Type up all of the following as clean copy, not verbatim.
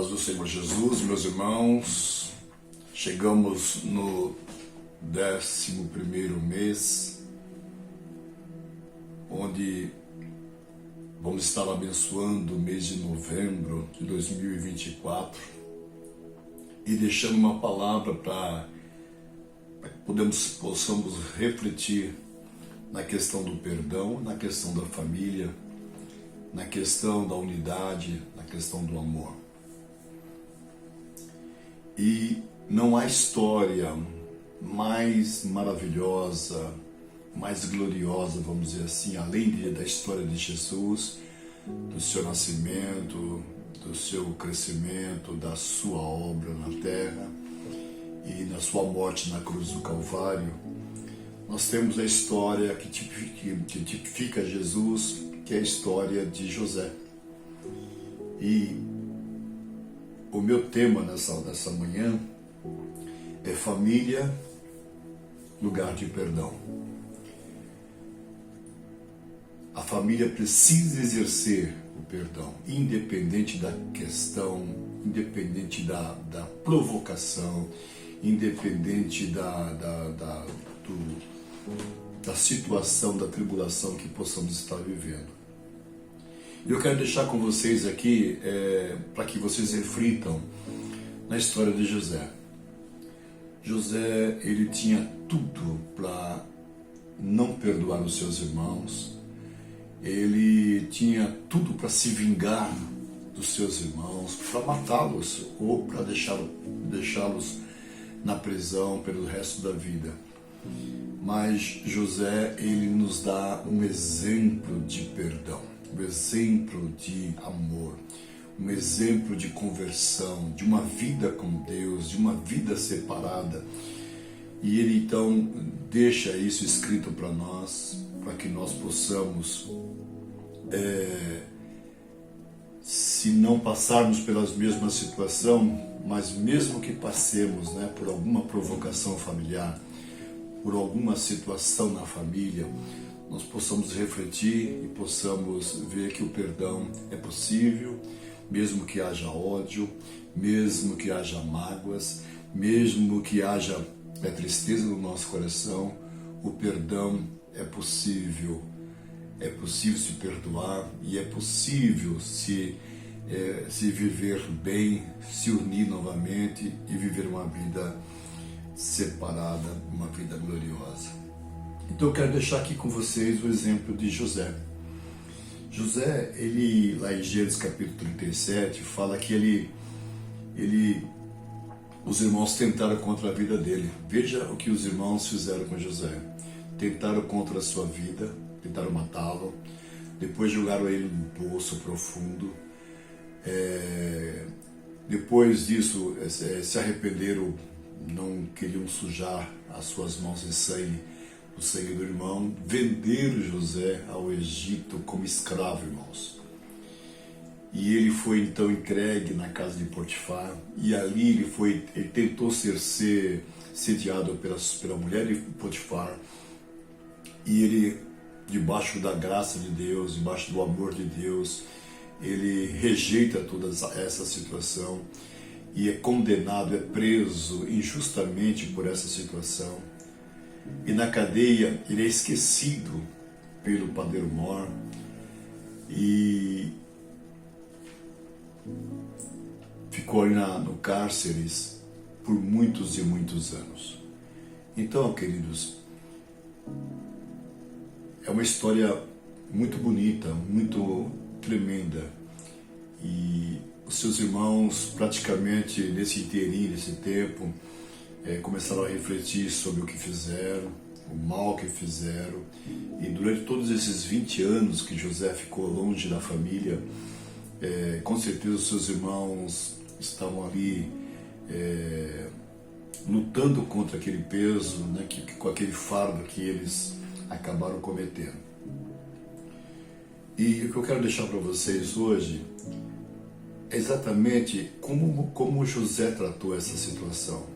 paz do Senhor Jesus, meus irmãos. Chegamos no 11º mês, onde vamos estar abençoando o mês de novembro de 2024 e deixando uma palavra para que possamos refletir na questão do perdão, na questão da família, na questão da unidade, na questão do amor. E não há história mais maravilhosa, mais gloriosa, vamos dizer assim, além da história de Jesus, do seu nascimento, do seu crescimento, da sua obra na terra e na sua morte na cruz do Calvário. Nós temos a história que tipifica Jesus, que é a história de José. E o meu tema nessa manhã é família, lugar de perdão. A família precisa exercer o perdão, independente da questão, independente da provocação, independente da situação, da tribulação que possamos estar vivendo. E eu quero deixar com vocês aqui, para que vocês reflitam na história de José. José, ele tinha tudo para não perdoar os seus irmãos, ele tinha tudo para se vingar dos seus irmãos, para matá-los ou para deixá-los na prisão pelo resto da vida. Mas José, ele nos dá um exemplo de perdão, um exemplo de amor, um exemplo de conversão, de uma vida com Deus, de uma vida separada. E ele então deixa isso escrito para nós, para que nós possamos, se não passarmos pelas mesmas situações, mas mesmo que passemos, por alguma provocação familiar, por alguma situação na família, nós possamos refletir e possamos ver que o perdão é possível, mesmo que haja ódio, mesmo que haja mágoas, mesmo que haja tristeza no nosso coração, o perdão é possível. É possível se perdoar e é possível se viver bem, se unir novamente e viver uma vida separada, uma vida gloriosa. Então eu quero deixar aqui com vocês o exemplo de José. José, ele lá em Gênesis capítulo 37, fala que os irmãos tentaram contra a vida dele. Veja o que os irmãos fizeram com José. Tentaram contra a sua vida, tentaram matá-lo, depois jogaram ele num poço profundo. Depois disso, se arrependeram, não queriam sujar as suas mãos em sangue, o sangue do irmão, venderam José ao Egito como escravo, irmãos. E ele foi então entregue na casa de Potifar, e ali ele tentou ser sediado pela mulher de Potifar, e ele, debaixo da graça de Deus, debaixo do amor de Deus, ele rejeita toda essa situação e é condenado, é preso injustamente por essa situação. E na cadeia ele é esquecido pelo padeiro mor e ficou ali no cárcere por muitos e muitos anos. Então, queridos, é uma história muito bonita, muito tremenda. E os seus irmãos, praticamente nesse inteirinho, nesse tempo, começaram a refletir sobre o que fizeram, o mal que fizeram. E durante todos esses 20 anos que José ficou longe da família, com certeza os seus irmãos estavam ali lutando contra aquele peso, com aquele fardo que eles acabaram cometendo. E o que eu quero deixar para vocês hoje é exatamente como José tratou essa situação.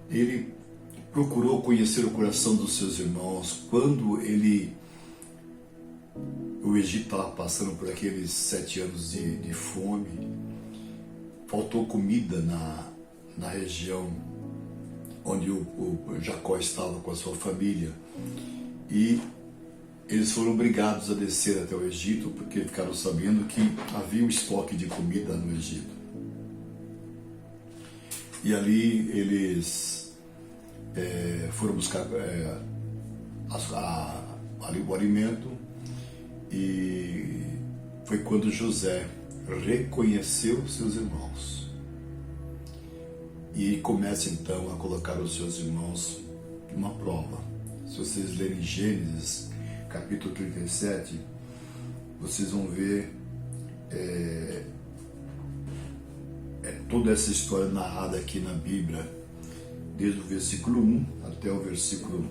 Ele procurou conhecer o coração dos seus irmãos quando o Egito estava passando por aqueles 7 anos de fome. faltou comida na região onde o Jacó estava com a sua família, e eles foram obrigados a descer até o Egito, porque ficaram sabendo que havia um estoque de comida no Egito. E ali eles foram buscar ali o alimento, e foi quando José reconheceu seus irmãos e começa então a colocar os seus irmãos numa prova. Se vocês lerem Gênesis capítulo 37, vocês vão ver toda essa história narrada aqui na Bíblia, desde o versículo 1 até o versículo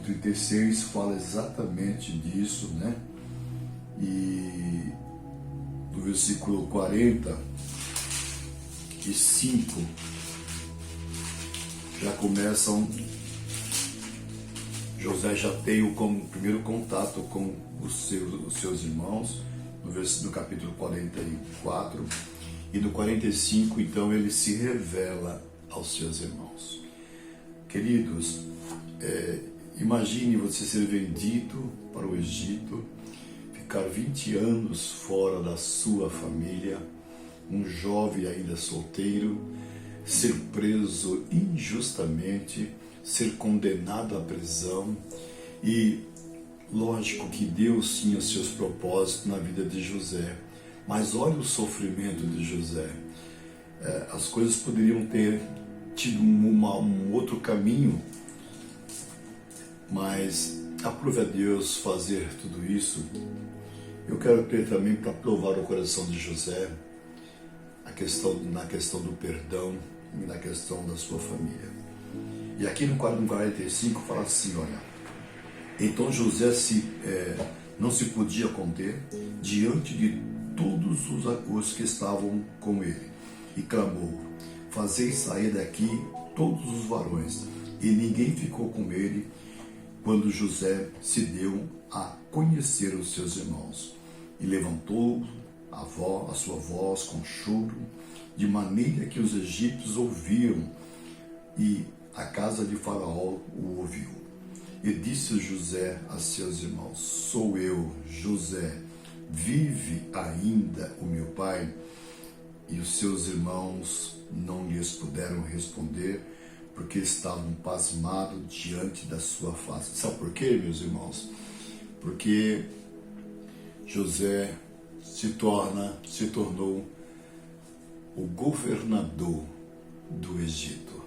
36, fala exatamente disso, né? E do versículo 45 já começam, José já tem o primeiro contato com os seus irmãos, no capítulo 44, e no 45 então ele se revela aos seus irmãos. Queridos, imagine você ser vendido para o Egito, ficar 20 anos fora da sua família, um jovem ainda solteiro, ser preso injustamente, ser condenado à prisão. E lógico que Deus tinha seus propósitos na vida de José, mas olha o sofrimento de José. As coisas poderiam ter tido um outro caminho, mas aprove a Deus fazer tudo isso. Eu quero ter também para provar o coração de José na questão do perdão e na questão da sua família. E aqui no 45 fala assim, olha: então José não se podia conter diante de todos os que estavam com ele, e clamou: fazei sair daqui todos os varões. E ninguém ficou com ele quando José se deu a conhecer os seus irmãos. E levantou a sua voz com choro, de maneira que os egípcios ouviram, e a casa de Faraó o ouviu. E disse José a seus irmãos: sou eu, José, vive ainda o meu pai? E os seus irmãos não lhes puderam responder, porque estavam pasmados diante da sua face. Sabe por quê, meus irmãos? Porque José se tornou o governador do Egito,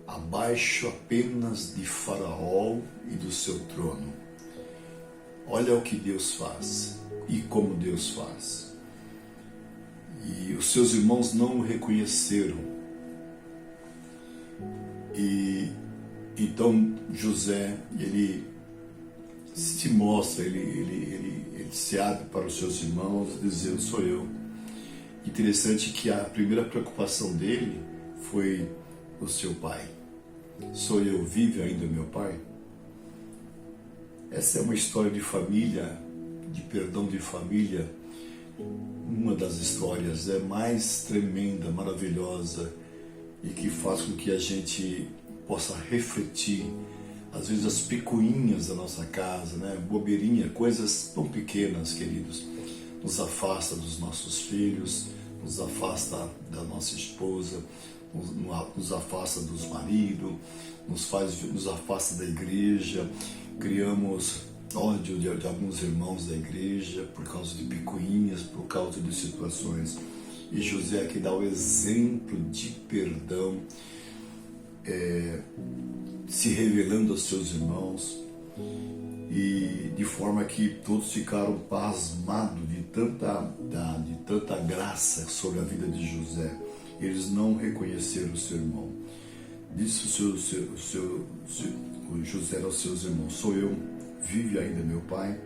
abaixo apenas de Faraó e do seu trono. Olha o que Deus faz e como Deus faz. E os seus irmãos não o reconheceram. E então José, ele se mostra, ele se abre para os seus irmãos, dizendo: sou eu. Interessante que a primeira preocupação dele foi o seu pai. Sou eu, vive ainda meu pai? Essa é uma história de família, de perdão de família, uma das histórias mais tremenda, maravilhosa, e que faz com que a gente possa refletir, às vezes, as picuinhas da nossa casa, né? Bobeirinha, coisas tão pequenas, queridos, nos afasta dos nossos filhos, nos afasta da nossa esposa, nos afasta dos maridos, nos afasta da igreja. Criamos ódio de alguns irmãos da igreja por causa de picuinhas, por causa de situações. E José aqui dá o exemplo de perdão, se revelando aos seus irmãos, e de forma que todos ficaram pasmados de tanta graça sobre a vida de José. Eles não reconheceram o seu irmão. Disse o José aos seus irmãos: sou eu, vive ainda meu pai?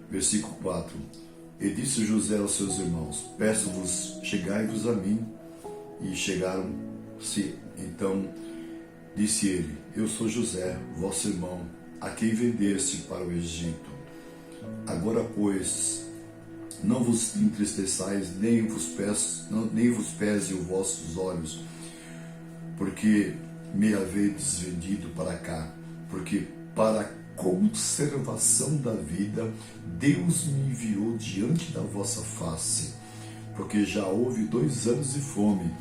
Versículo 4. E disse José aos seus irmãos: peço-vos, chegai-vos a mim. E chegaram-se. Então disse ele: eu sou José, vosso irmão, a quem vendeste para o Egito. Agora, pois, não vos entristeçais, nem vos pese os vossos olhos, porque me haveis vendido para cá, porque para a conservação da vida Deus me enviou diante da vossa face, porque já houve 2 anos de fome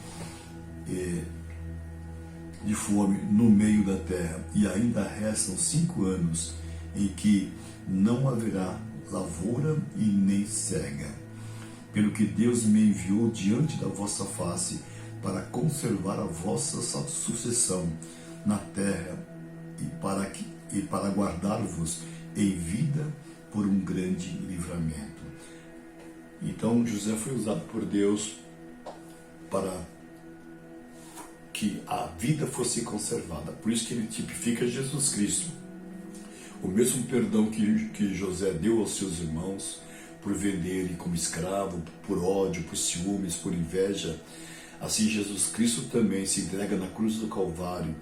no meio da terra, e ainda restam 5 anos em que não haverá lavoura e nem cega. Pelo que Deus me enviou diante da vossa face para conservar a vossa sucessão na terra e para guardar-vos em vida por um grande livramento. Então José foi usado por Deus para que a vida fosse conservada. Por isso que ele tipifica Jesus Cristo. O mesmo perdão que José deu aos seus irmãos por vender ele como escravo, por ódio, por ciúmes, por inveja, assim Jesus Cristo também se entrega na cruz do Calvário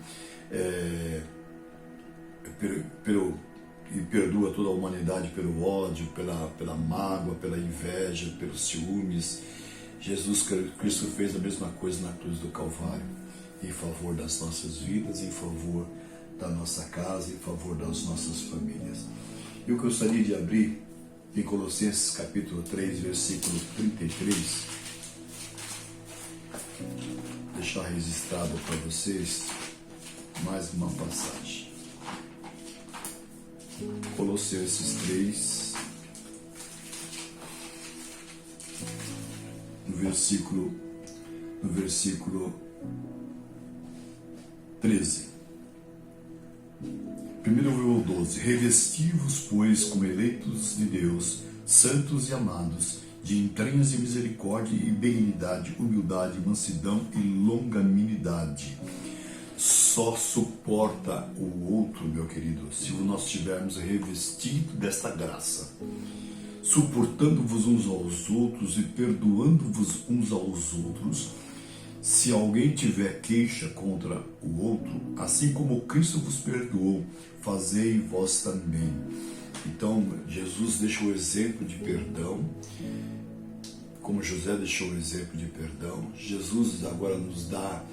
e perdoa toda a humanidade pelo ódio, pela mágoa, pela inveja, pelos ciúmes. Jesus Cristo fez a mesma coisa na cruz do Calvário, em favor das nossas vidas, em favor da nossa casa, em favor das nossas famílias. Eu gostaria de abrir em Colossenses capítulo 3, versículo 33, deixar registrado para vocês mais uma passagem. Colossenses 3, no versículo 13. Primeiro o 12. Revesti-vos, pois, como eleitos de Deus, santos e amados, de entranhas de misericórdia e benignidade, humildade, mansidão e longanimidade. Só suporta o outro, meu querido, se nós estivermos revestidos desta graça, suportando-vos uns aos outros e perdoando-vos uns aos outros. Se alguém tiver queixa contra o outro, assim como Cristo vos perdoou, fazei vós também. Então, Jesus deixa o exemplo de perdão, como José deixou o exemplo de perdão. Jesus agora nos dá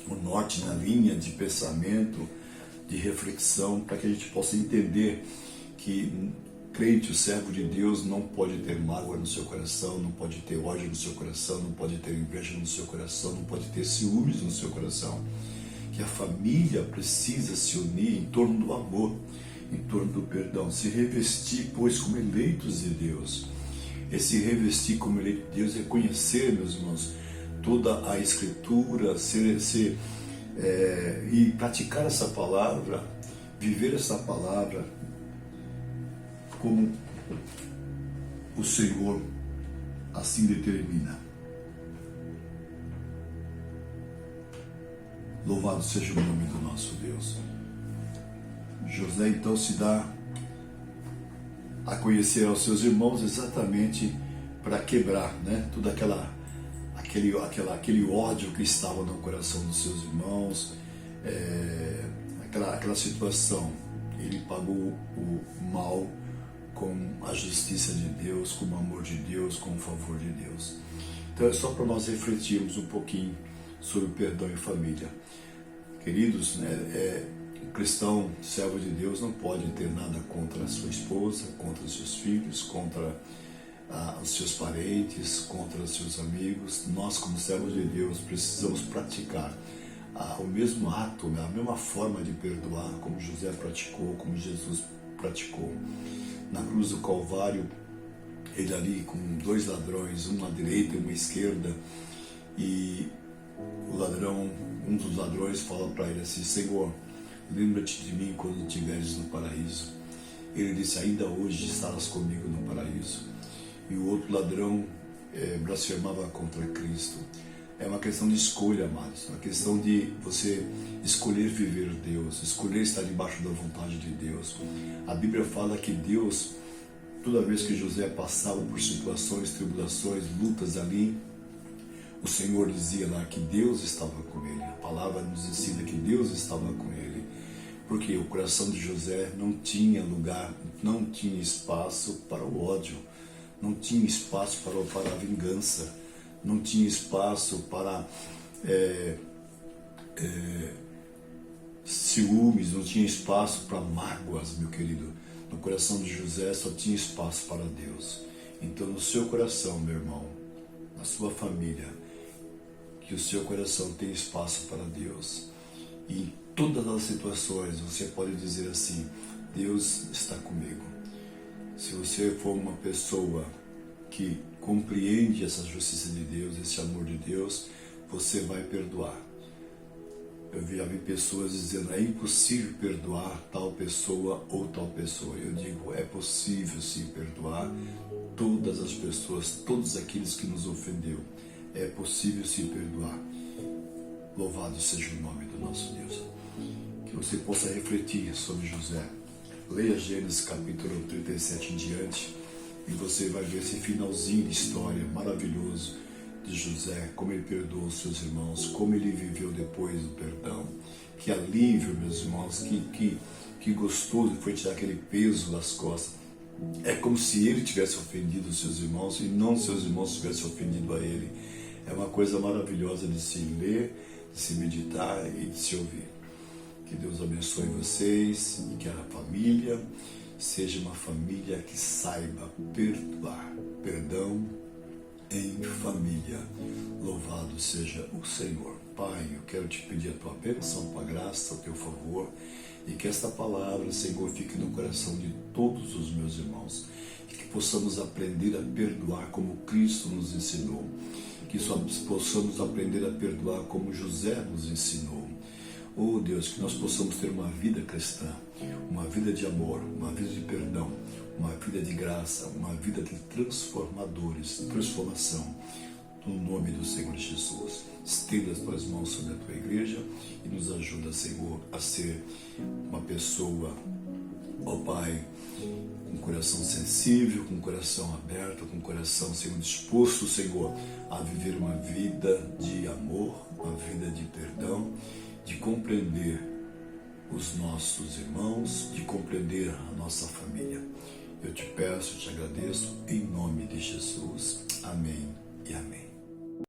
o norte na linha de pensamento, de reflexão, para que a gente possa entender que crente, o servo de Deus, não pode ter mágoa no seu coração, não pode ter ódio no seu coração, não pode ter inveja no seu coração, não pode ter ciúmes no seu coração. Que a família precisa se unir em torno do amor, em torno do perdão, se revestir, pois, como eleitos de Deus. Esse revestir como eleito de Deus é conhecer, meus irmãos, toda a Escritura, e praticar essa palavra, viver essa palavra como o Senhor assim determina. Louvado seja o nome do nosso Deus. José então se dá a conhecer aos seus irmãos exatamente para quebrar, né, todo aquele ódio que estava no coração dos seus irmãos, aquela situação. Ele pagou o mal com a justiça de Deus, com o amor de Deus, com o favor de Deus. Então é só para nós refletirmos um pouquinho sobre o perdão em família. Queridos, o cristão, servo de Deus, não pode ter nada contra a sua esposa, contra os seus filhos, contra os seus parentes, contra os seus amigos. Nós, como servos de Deus, precisamos praticar o mesmo ato, a mesma forma de perdoar, como José praticou, como Jesus praticou. Na cruz do Calvário, ele ali com 2 ladrões, um à direita e um à esquerda, e um dos ladrões fala para ele assim: Senhor, lembra-te de mim quando estiveres no paraíso. Ele disse: ainda hoje estarás comigo no paraíso. E o outro ladrão blasfemava contra Cristo. É uma questão de escolha, amados, uma questão de você escolher viver Deus, escolher estar debaixo da vontade de Deus. A Bíblia fala que Deus, toda vez que José passava por situações, tribulações, lutas ali, o Senhor dizia lá que Deus estava com ele. A palavra nos ensina que Deus estava com ele. Porque o coração de José não tinha lugar, não tinha espaço para o ódio, não tinha espaço para a vingança, não tinha espaço para ciúmes, não tinha espaço para mágoas, meu querido. No coração de José só tinha espaço para Deus. Então, no seu coração, meu irmão, na sua família, que o seu coração tenha espaço para Deus. E em todas as situações você pode dizer assim: Deus está comigo. Se você for uma pessoa que compreende essa justiça de Deus, esse amor de Deus, você vai perdoar. Eu já vi pessoas dizendo: é impossível perdoar tal pessoa ou tal pessoa. Eu digo: é possível sim perdoar todas as pessoas, todos aqueles que nos ofendeu. É possível sim perdoar. Louvado seja o nome do nosso Deus. Que você possa refletir sobre José. Leia Gênesis capítulo 37 em diante e você vai ver esse finalzinho de história maravilhoso de José, como ele perdoou os seus irmãos, como ele viveu depois do perdão. Que alívio, meus irmãos, que gostoso foi tirar aquele peso das costas. É como se ele tivesse ofendido os seus irmãos e não seus irmãos tivessem ofendido a ele. É uma coisa maravilhosa de se ler, de se meditar e de se ouvir. Que Deus abençoe vocês e que a família seja uma família que saiba perdoar. Perdão em família. Louvado seja o Senhor. Pai, eu quero te pedir a tua bênção, a tua graça, o teu favor, e que esta palavra, Senhor, fique no coração de todos os meus irmãos, e que possamos aprender a perdoar como Cristo nos ensinou, que possamos aprender a perdoar como José nos ensinou. Oh Deus, que nós possamos ter uma vida cristã, uma vida de amor, uma vida de perdão, uma vida de graça, uma vida de transformação, no nome do Senhor Jesus. Estenda as tuas mãos sobre a tua igreja e nos ajuda, Senhor, a ser uma pessoa, ó Pai, com coração sensível, com coração aberto, com coração, Senhor, disposto, Senhor, a viver uma vida de amor, uma vida de perdão, de compreender os nossos irmãos, de compreender a nossa família. Eu te peço, te agradeço, em nome de Jesus. Amém e amém.